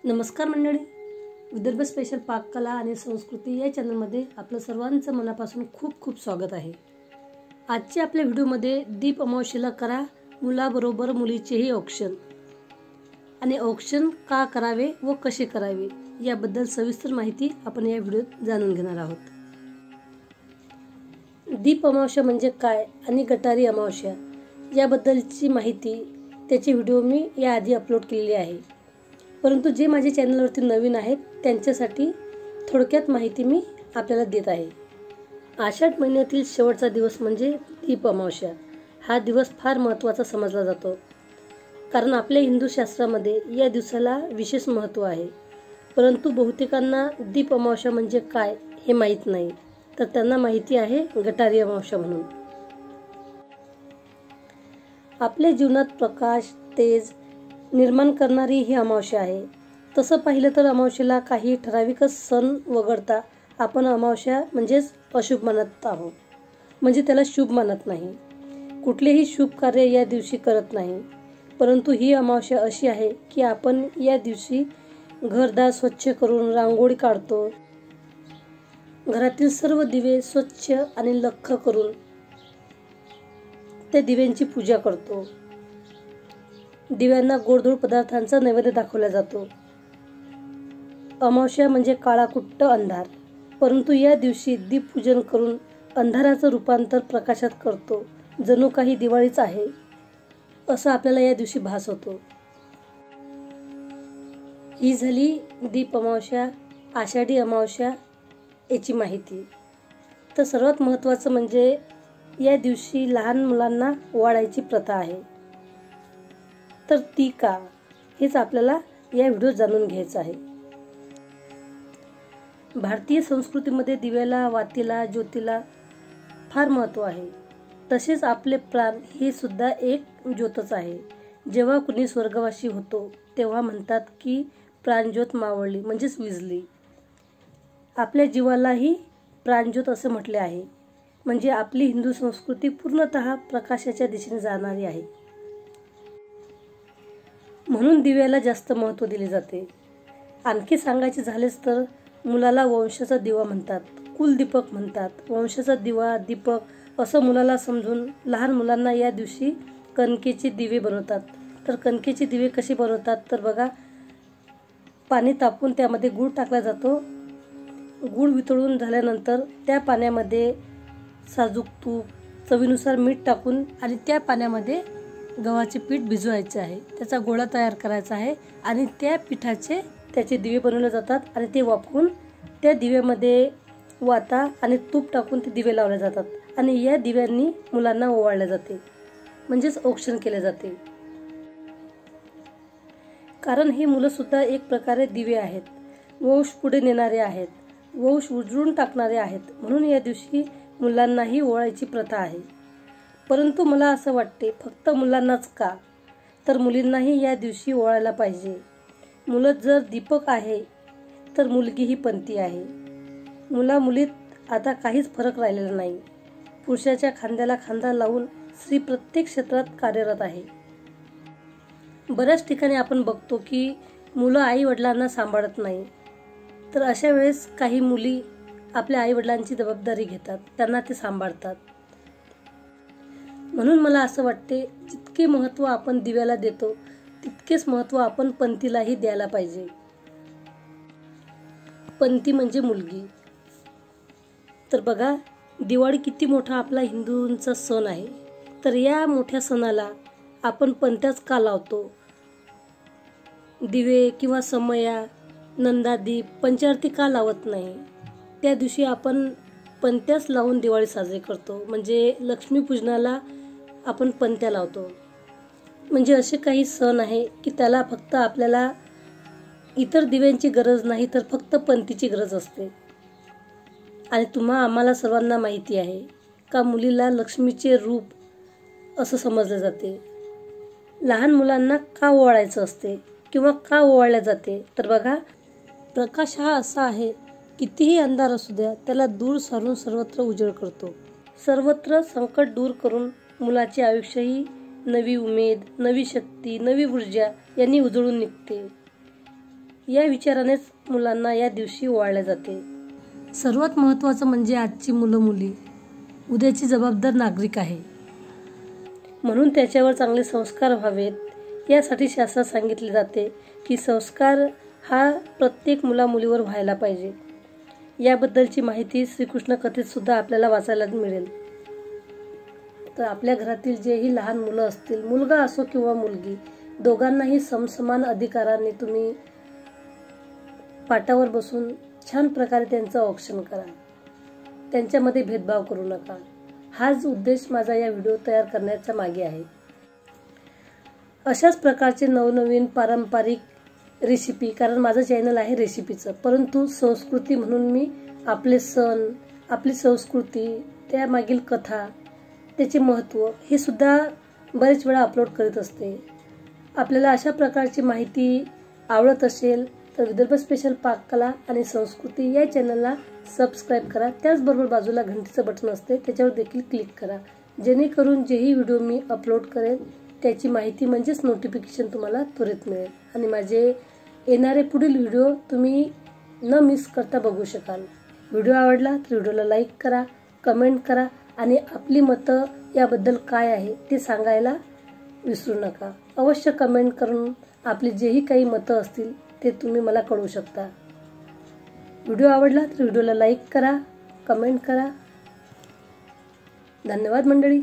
नमस्कार मंडळी, विदर्भ स्पेशल पाककला आणि संस्कृती या चॅनलमध्ये आपलं सर्वांचं मनापासून खूप खूप स्वागत आहे। आजच्या आपल्या व्हिडिओमध्ये दीप अमावस्येला करा मुलाबरोबर मुलीचेही औक्षण आणि औक्षण का करावे व कसे करावे याबद्दल सविस्तर माहिती आपण या व्हिडिओत जाणून घेणार आहोत। दीप अमावस्या म्हणजे काय आणि गटारी अमावस्या याबद्दलची माहिती त्याची व्हिडिओ मी याआधी अपलोड केलेली आहे, परंतु जे माझ्या चॅनलवरती नवीन आहेत त्यांच्यासाठी थोडक्यात माहिती मी आपल्याला देत आहे। आषाढ महिन्यातील शेवटचा दिवस म्हणजे दीप अमावस्या। हा दिवस फार महत्त्वाचा समजला जातो, कारण आपल्या हिंदू शास्त्रामध्ये या दिवसाला विशेष महत्त्व आहे। परंतु बहुतेकांना दीप अमावस्या म्हणजे काय हे माहीत नाही, तर त्यांना माहिती आहे गटारी अमावस्या म्हणून। आपल्या जीवनात प्रकाश तेज निर्माण करणारी ही अमावस्या आहे। तसं पाहिलं तर अमावस्येला काही ठराविकच सण वगळता आपण अमावस्या म्हणजेच अशुभ मानत आहोत, म्हणजे त्याला शुभ मानत नाही। कुठलेही शुभ कार्य या दिवशी करत नाही, परंतु ही अमावस्या अशी आहे की आपण या दिवशी घरदार स्वच्छ करून रांगोळी काढतो, घरातील सर्व दिवे स्वच्छ आणि लख्ख करून त्या दिव्यांची पूजा करतो। दिव्यांना गोडधोड पदार्थांचा नैवेद्य दाखवला जातो। अमावस्या म्हणजे काळाकुट्ट अंधार, परंतु या दिवशी दीपपूजन करून अंधाराचं रूपांतर प्रकाशात करतो। जणू काही दिवाळीच आहे असं आपल्याला या दिवशी भास होतो। ही झाली दीप अमावस्या, आषाढी अमावस्या याची माहिती। तर सर्वात महत्त्वाचं म्हणजे या दिवशी लहान मुलांना ओवाळायची प्रथा आहे, तर ती का हेच आपल्याला या व्हिडिओत जाणून घ्यायचं आहे। भारतीय संस्कृतीमध्ये दिव्याला वातीला ज्योतीला फार महत्त्व आहे। तसेच आपले प्राण हे सुद्धा एक ज्योतच आहे। जेव्हा कुणी स्वर्गवासी होतो तेव्हा म्हणतात की प्राणज्योत मावळली म्हणजेच विझली। आपल्या जीवालाही प्राणज्योत असे म्हटले आहे, म्हणजे आपली हिंदू संस्कृती पूर्णतः प्रकाशाच्या दिशेने जाणारी आहे। म्हणून दिव्याला जास्त महत्त्व दिले जाते। आणखी सांगायचे झालेच तर मुलाला वंशाचा दिवा म्हणतात, कुलदीपक म्हणतात। वंशाचा दिवा दीपक असं मुलाला समजून लहान मुलांना या दिवशी कणकेचे दिवे बनवतात। तर कणकेचे दिवे कसे बनवतात तर बघा, पाणी तापवून त्यामध्ये गूळ टाकला जातो। गूळ वितळून झाल्यानंतर त्या पाण्यामध्ये साजूक तूप चवीनुसार मीठ टाकून आणि त्या पाण्यामध्ये गव्हाचे पीठ भिजवायचे आहे, त्याचा गोळा तयार करायचा आहे आणि त्या पिठाचे त्याचे दिवे बनवले जातात आणि ते वापरून त्या दिव्यामध्ये वाता आणि तूप टाकून ते दिवे लावले जातात आणि या दिव्यांनी मुलांना ओवाळले जाते, म्हणजेच औक्षण केले जाते। कारण ही मुलं सुद्धा एक प्रकारे दिवे आहेत, वंश पुढे नेणारे आहेत, वंश उजळून टाकणारे आहेत, म्हणून या दिवशी मुलांनाही ओवाळायची प्रथा आहे। परंतु मला असं वाटते फक्त मुलांनाच का, तर मुलींनाही या दिवशी ओवाळायला पाहिजे। मुलं जर दीपक आहे तर मुलगी ही पंती आहे। मुला मुलीत आता काहीच फरक राहिलेला नाही। पुरुषाच्या खांद्याला खांदा लावून स्त्री प्रत्येक क्षेत्रात कार्यरत आहे। बऱ्याच ठिकाणी आपण बघतो की मुलं आई वडिलांना सांभाळत नाही, तर अशा वेळेस काही मुली आपल्या आई वडिलांची जबाबदारी घेतात, त्यांना ते सांभाळतात। म्हणून मला असं वाटते जितके महत्त्व आपण दिव्याला देतो तितकेच महत्त्व आपण पंतीलाही द्यायला पाहिजे। पंती म्हणजे मुलगी। तर बघा, दिवाळी किती मोठा आपला हिंदूंचा सण आहे, तर या मोठ्या सणाला आपण पंत्याच का लावतो? दिवे किंवा समया नंदादीप पंचारती का लावत नाही? त्या दिवशी आपण पंत्याच लावून दिवाळी साजरी करतो, म्हणजे लक्ष्मीपूजनाला आपण पंत्या लावतो। म्हणजे असे काही सण आहे की त्याला फक्त आपल्याला इतर दिव्यांची गरज नाही, तर फक्त पंतीची गरज असते। आणि आम्हाला सर्वांना माहिती आहे का मुलीला लक्ष्मीचे रूप असं समजले जाते। लहान मुलांना का ओवाळायचं असते किंवा का ओवाळल्या जाते तर बघा, प्रकाश हा असा आहे कितीही अंधार असू द्या त्याला दूर सारून सर्वत्र उजेड करतो। सर्वत्र संकट दूर करून मुलाचे या विचारानेच मुलांना या दिवशी ओवाळले जाते. सर्वात महत्त्वाचं म्हणजे आजची मुलं मुली उद्याची जबाबदार नागरिक आहे, म्हणून त्याच्यावर चांगले संस्कार व्हावेत यासाठी शास्त्रात सांगितले जाते की संस्कार हा प्रत्येक मुलामुलीवर व्हायला पाहिजे. याबद्दलची माहिती श्रीकृष्ण कथेत सुद्धा आपल्याला वाचायला मिळेल. तर आपल्या घरातील जेही लहान मुलं असतील, मुलगा असो किंवा मुलगी, दोघांनाही समसमान अधिकाराने तुम्ही पाटावर बसून छान प्रकारे त्यांचं औक्षण करा. त्यांच्यामध्ये भेदभाव करू नका. हाच उद्देश माझा या व्हिडिओ तयार करण्याच्या मागे आहे. अशाच प्रकारचे नवनवीन पारंपरिक रेसिपी, कारण माझं चॅनल आहे रेसिपीचं, परंतु संस्कृती म्हणून मी आपले सण, आपली संस्कृती, त्यामागील कथा, त्याचे महत्त्व हे सुद्धा बरेच वेळा अपलोड करीत असते. आपल्याला अशा प्रकारची माहिती आवडत असेल तर विदर्भ स्पेशल पाककला आणि संस्कृती या चॅनलला सबस्क्राईब करा. त्याचबरोबर बाजूला घंटीचं बटन असते, त्याच्यावर देखील क्लिक करा, जेणेकरून जेही व्हिडिओ मी अपलोड करेन त्याची माहिती म्हणजेच नोटिफिकेशन तुम्हाला त्वरित मिळेल आणि माझे येणारे पुढील व्हिडिओ तुम्ही न मिस करता बघू शकाल. व्हिडिओ आवडला तर व्हिडिओला लाईक करा, कमेंट करा आणि आपली मतं याबद्दल काय आहे ते सांगायला विसरू नका. अवश्य कमेंट करून आपली जेही काही मतं असतील ते तुम्ही मला कळवू शकता. व्हिडिओ आवडला तर व्हिडिओला लाईक करा, कमेंट करा. धन्यवाद मंडळी.